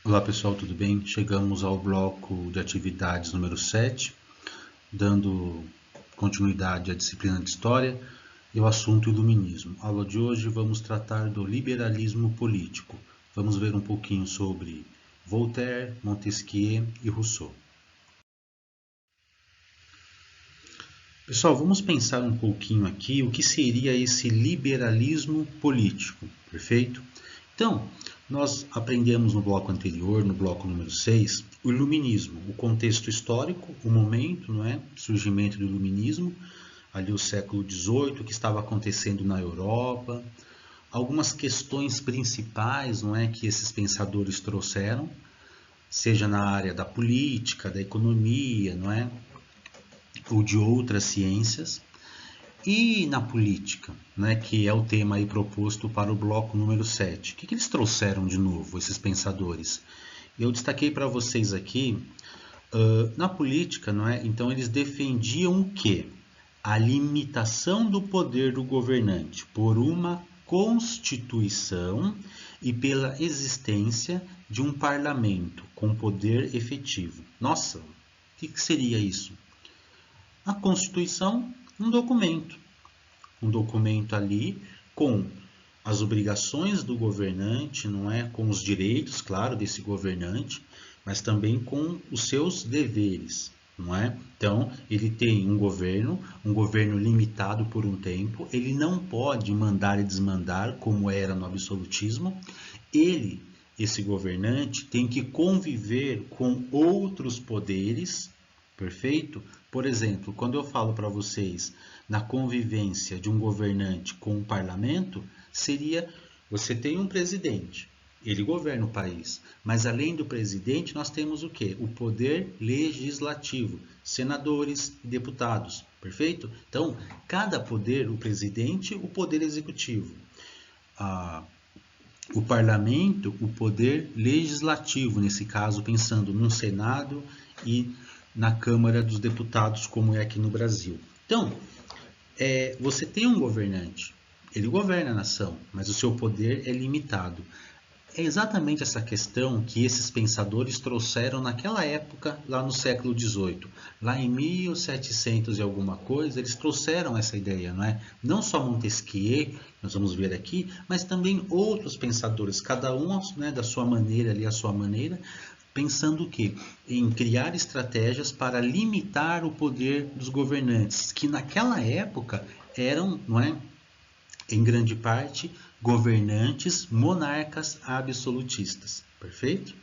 Olá pessoal, tudo bem? Chegamos ao bloco de atividades número 7, dando continuidade à disciplina de História e o assunto Iluminismo. A aula de hoje vamos tratar do liberalismo político. Vamos ver um pouquinho sobre Voltaire, Montesquieu e Rousseau. Pessoal, vamos pensar um pouquinho aqui o que seria esse liberalismo político, perfeito? Então, nós aprendemos no bloco anterior, no bloco número 6, o iluminismo, o contexto histórico, o momento, não é? Surgimento do iluminismo, ali o século XVIII, o que estava acontecendo na Europa, algumas questões principais, não é, que esses pensadores trouxeram, seja na área da política, da economia, não é? Ou de outras ciências. E na política, né, que é o tema aí proposto para o bloco número 7. O que eles trouxeram de novo, esses pensadores? Eu destaquei para vocês aqui, na política, não é? Então eles defendiam o quê? A limitação do poder do governante por uma constituição e pela existência de um parlamento com poder efetivo. Nossa, o que seria isso? A Constituição, um documento ali com as obrigações do governante, não é? Com os direitos, claro, desse governante, mas também com os seus deveres, não é? Então, ele tem um governo limitado por um tempo, ele não pode mandar e desmandar como era no absolutismo. Esse governante, tem que conviver com outros poderes. Perfeito? Por exemplo, quando eu falo para vocês na convivência de um governante com um parlamento, seria: você tem um presidente, ele governa o país, mas além do presidente nós temos o quê? O poder legislativo, senadores e deputados, perfeito? Então, cada poder, o presidente, o poder executivo, o parlamento, o poder legislativo, nesse caso pensando no Senado e na Câmara dos Deputados, como é aqui no Brasil. Então, você tem um governante, ele governa a nação, mas o seu poder é limitado. É exatamente essa questão que esses pensadores trouxeram naquela época, lá no século XVIII. Lá em 1700 e alguma coisa, eles trouxeram essa ideia, não é? Não só Montesquieu, nós vamos ver aqui, mas também outros pensadores, cada um, né, da sua maneira, ali, a sua maneira, pensando o quê? Em criar estratégias para limitar o poder dos governantes, que naquela época eram, não é, em grande parte, governantes monarcas absolutistas. Perfeito?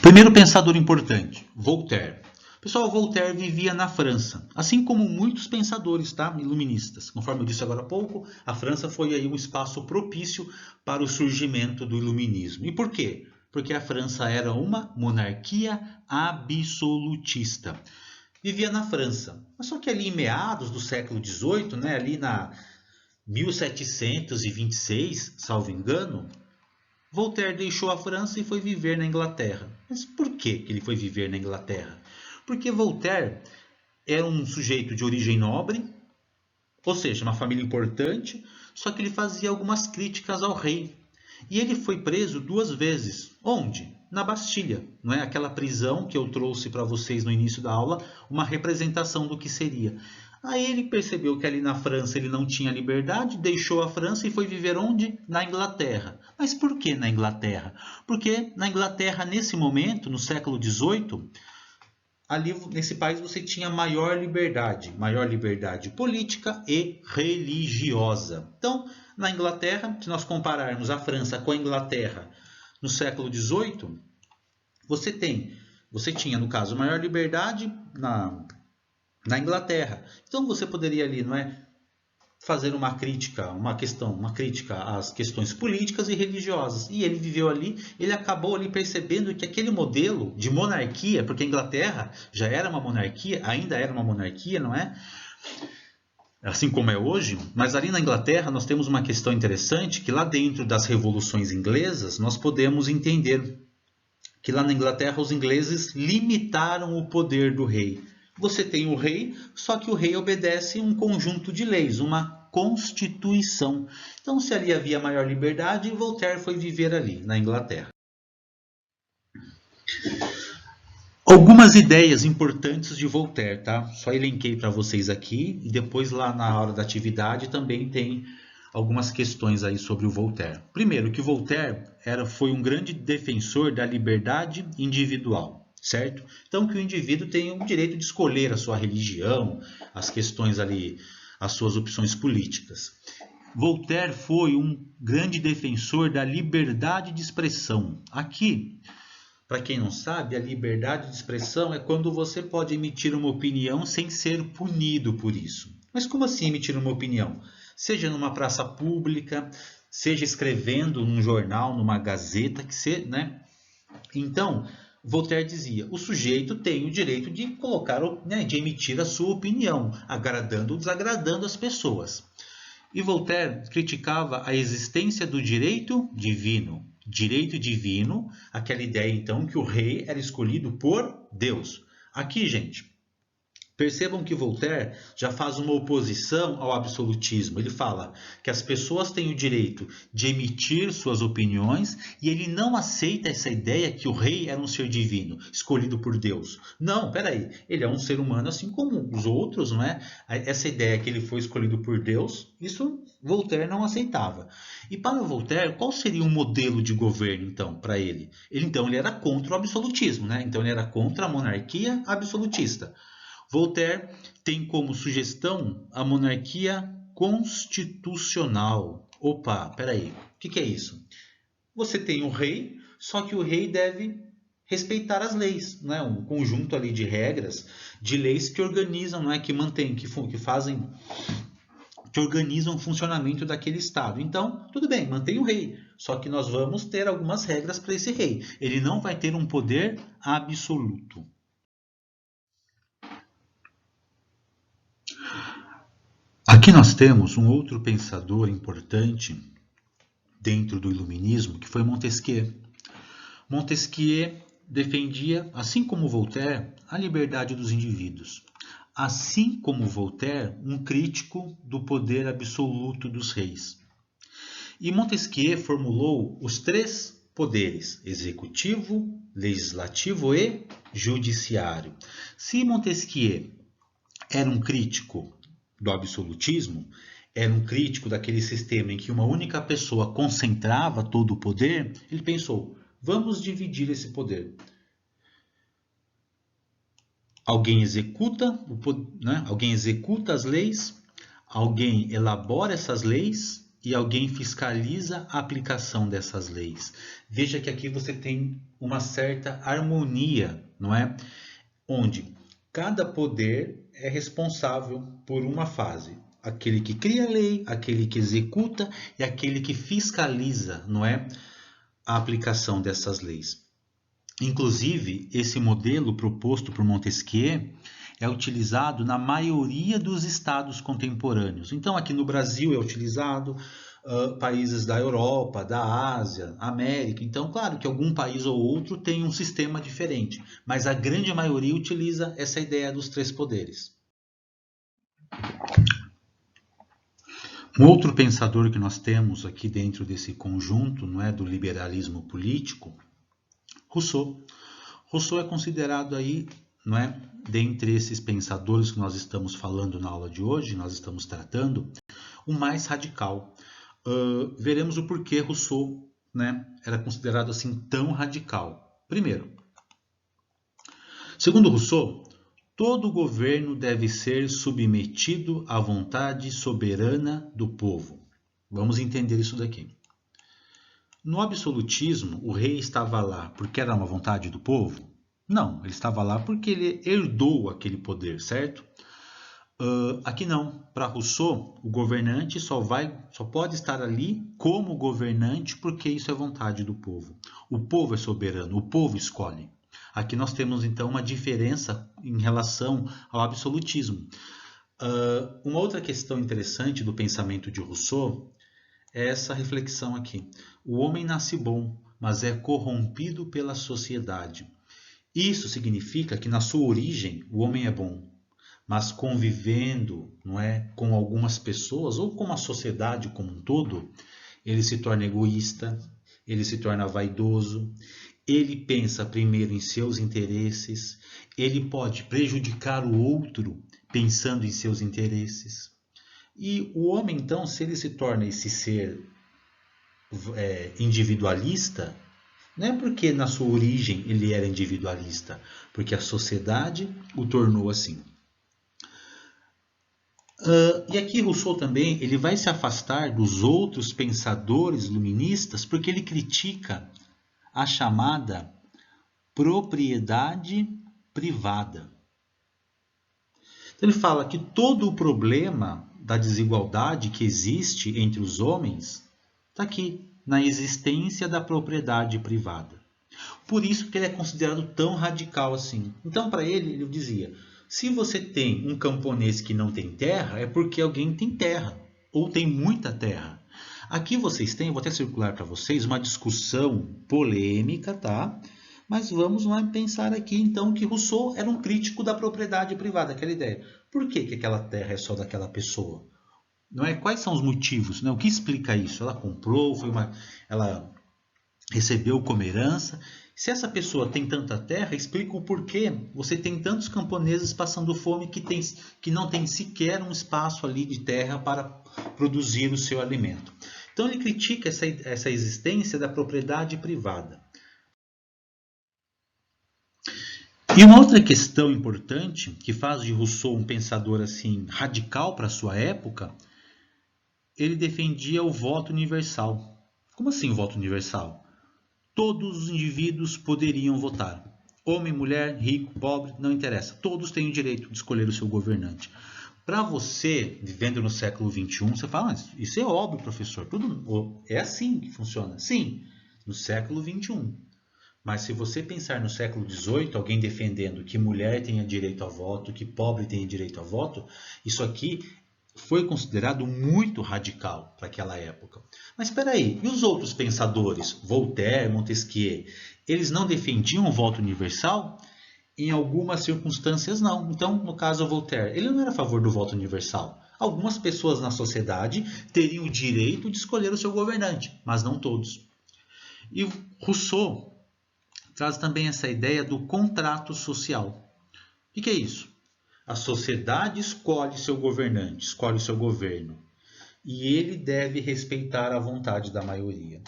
Primeiro pensador importante, Voltaire. Pessoal, Voltaire vivia na França, assim como muitos pensadores, tá? Iluministas. Conforme eu disse agora há pouco, a França foi aí um espaço propício para o surgimento do iluminismo. E por quê? Porque a França era uma monarquia absolutista. Vivia na França. Mas só que ali em meados do século XVIII, né, ali na 1726, salvo engano, Voltaire deixou a França e foi viver na Inglaterra. Mas por que ele foi viver na Inglaterra? Porque Voltaire era um sujeito de origem nobre, ou seja, uma família importante, só que ele fazia algumas críticas ao rei. E ele foi preso 2 vezes. Onde? Na Bastilha, não é? Aquela prisão que eu trouxe para vocês no início da aula, uma representação do que seria. Aí ele percebeu que ali na França ele não tinha liberdade, deixou a França e foi viver onde? Na Inglaterra. Mas por que na Inglaterra? Porque na Inglaterra, nesse momento, no século XVIII, ali nesse país você tinha maior liberdade política e religiosa. Então, na Inglaterra, se nós compararmos a França com a Inglaterra no século XVIII, você tinha, no caso, maior liberdade na Inglaterra. Então você poderia ali, não é, fazer uma crítica às questões políticas e religiosas. E ele viveu ali, ele acabou ali percebendo que aquele modelo de monarquia, porque a Inglaterra já era uma monarquia, ainda era uma monarquia, não é? Assim como é hoje, mas ali na Inglaterra nós temos uma questão interessante, que lá dentro das revoluções inglesas nós podemos entender que lá na Inglaterra os ingleses limitaram o poder do rei. Você tem o rei, só que o rei obedece um conjunto de leis, uma Constituição. Então, se ali havia maior liberdade, Voltaire foi viver ali, na Inglaterra. Algumas ideias importantes de Voltaire, tá? Só elenquei para vocês aqui e depois lá na hora da atividade também tem algumas questões aí sobre o Voltaire. Primeiro, que Voltaire foi um grande defensor da liberdade individual, certo? Então, que o indivíduo tem o direito de escolher a sua religião, as questões ali, as suas opções políticas. Voltaire foi um grande defensor da liberdade de expressão. Aqui, para quem não sabe, a liberdade de expressão é quando você pode emitir uma opinião sem ser punido por isso. Mas como assim emitir uma opinião? Seja numa praça pública, seja escrevendo num jornal, numa gazeta, né? Então, Voltaire dizia, o sujeito tem o direito de colocar, né, de emitir a sua opinião, agradando ou desagradando as pessoas. E Voltaire criticava a existência do direito divino. Direito divino, aquela ideia então que o rei era escolhido por Deus. Aqui, gente, percebam que Voltaire já faz uma oposição ao absolutismo. Ele fala que as pessoas têm o direito de emitir suas opiniões e ele não aceita essa ideia que o rei era um ser divino, escolhido por Deus. Não, peraí, ele é um ser humano assim como os outros, não é? Essa ideia que ele foi escolhido por Deus, isso Voltaire não aceitava. E para Voltaire, qual seria o modelo de governo, então, para ele? Ele era contra o absolutismo, né? Então ele era contra a monarquia absolutista. Voltaire tem como sugestão a monarquia constitucional. Opa, peraí, o que é isso? Você tem o rei, só que o rei deve respeitar as leis, né? Um conjunto ali de regras, de leis que organizam, não é? Que mantêm, que fazem, que organizam o funcionamento daquele estado. Então, tudo bem, mantém o rei, só que nós vamos ter algumas regras para esse rei. Ele não vai ter um poder absoluto. Aqui nós temos um outro pensador importante dentro do iluminismo, que foi Montesquieu. Montesquieu defendia, assim como Voltaire, a liberdade dos indivíduos. Assim como Voltaire, um crítico do poder absoluto dos reis. E Montesquieu formulou os 3 poderes: executivo, legislativo e judiciário. Se Montesquieu era um crítico do absolutismo, era um crítico daquele sistema em que uma única pessoa concentrava todo o poder, ele pensou, vamos dividir esse poder. Alguém executa as leis, alguém elabora essas leis e alguém fiscaliza a aplicação dessas leis. Veja que aqui você tem uma certa harmonia, não é? Onde cada poder é responsável por uma fase. Aquele que cria a lei, aquele que executa e aquele que fiscaliza, não é, a aplicação dessas leis. Inclusive, esse modelo proposto por Montesquieu é utilizado na maioria dos estados contemporâneos. Então, aqui no Brasil é utilizado, países da Europa, da Ásia, América. Então, claro que algum país ou outro tem um sistema diferente, mas a grande maioria utiliza essa ideia dos 3 poderes. Um outro pensador que nós temos aqui dentro desse conjunto, não é, do liberalismo político, Rousseau. Rousseau é considerado aí, não é, dentre esses pensadores que nós estamos falando na aula de hoje, nós estamos tratando, o mais radical. Veremos o porquê Rousseau, né, era considerado assim tão radical. Primeiro, segundo Rousseau, todo governo deve ser submetido à vontade soberana do povo. Vamos entender isso daqui. No absolutismo, o rei estava lá porque era uma vontade do povo? Não, ele estava lá porque ele herdou aquele poder, certo? Aqui não. Para Rousseau, o governante só pode estar ali como governante porque isso é vontade do povo. O povo é soberano, o povo escolhe. Aqui nós temos então uma diferença em relação ao absolutismo. Uma outra questão interessante do pensamento de Rousseau é essa reflexão aqui. O homem nasce bom, mas é corrompido pela sociedade. Isso significa que na sua origem o homem é bom, mas convivendo, não é, com algumas pessoas ou com a sociedade como um todo, ele se torna egoísta, ele se torna vaidoso, ele pensa primeiro em seus interesses, ele pode prejudicar o outro pensando em seus interesses. E o homem, então, se ele se torna esse ser individualista, não é porque na sua origem ele era individualista, porque a sociedade o tornou assim. E aqui Rousseau também ele vai se afastar dos outros pensadores luministas porque ele critica a chamada propriedade privada. Então ele fala que todo o problema da desigualdade que existe entre os homens está aqui, na existência da propriedade privada. Por isso que ele é considerado tão radical assim. Então, para ele, ele dizia, se você tem um camponês que não tem terra, é porque alguém tem terra, ou tem muita terra. Aqui vocês têm, eu vou até circular para vocês, uma discussão polêmica, tá? Mas vamos lá pensar aqui, então, que Rousseau era um crítico da propriedade privada, aquela ideia. Por que aquela terra é só daquela pessoa? Não é? Quais são os motivos? Não? O que explica isso? Ela comprou, ela recebeu como herança. Se essa pessoa tem tanta terra, explica o porquê você tem tantos camponeses passando fome que não tem sequer um espaço ali de terra para produzir o seu alimento. Então ele critica essa existência da propriedade privada. E uma outra questão importante que faz de Rousseau um pensador assim radical para sua época, ele defendia o voto universal. Como assim o voto universal? Todos os indivíduos poderiam votar. Homem, mulher, rico, pobre, não interessa. Todos têm o direito de escolher o seu governante. Para você, vivendo no século XXI, você fala, mas isso é óbvio, professor. Tudo é assim que funciona. Sim, no século XXI. Mas se você pensar no século XVIII, alguém defendendo que mulher tenha direito a voto, que pobre tenha direito a voto, isso aqui foi considerado muito radical para aquela época. Mas espera aí, e os outros pensadores, Voltaire, Montesquieu, eles não defendiam o voto universal? Em algumas circunstâncias não. Então, no caso Voltaire, ele não era a favor do voto universal. Algumas pessoas na sociedade teriam o direito de escolher o seu governante, mas não todos. E Rousseau traz também essa ideia do contrato social. O que é isso? A sociedade escolhe seu governante, escolhe o seu governo. E ele deve respeitar a vontade da maioria.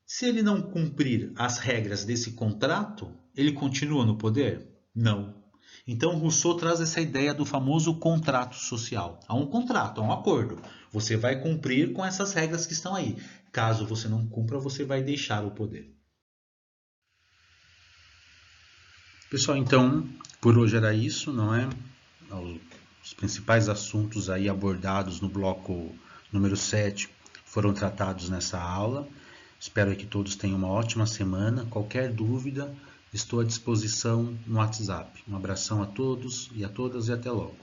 Se ele não cumprir as regras desse contrato, ele continua no poder? Não. Então Rousseau traz essa ideia do famoso contrato social. Há um contrato, há um acordo. Você vai cumprir com essas regras que estão aí. Caso você não cumpra, você vai deixar o poder. Pessoal, então, por hoje era isso, não é? Os principais assuntos aí abordados no bloco número 7 foram tratados nessa aula. Espero que todos tenham uma ótima semana. Qualquer dúvida, estou à disposição no WhatsApp. Um abração a todos e a todas e até logo.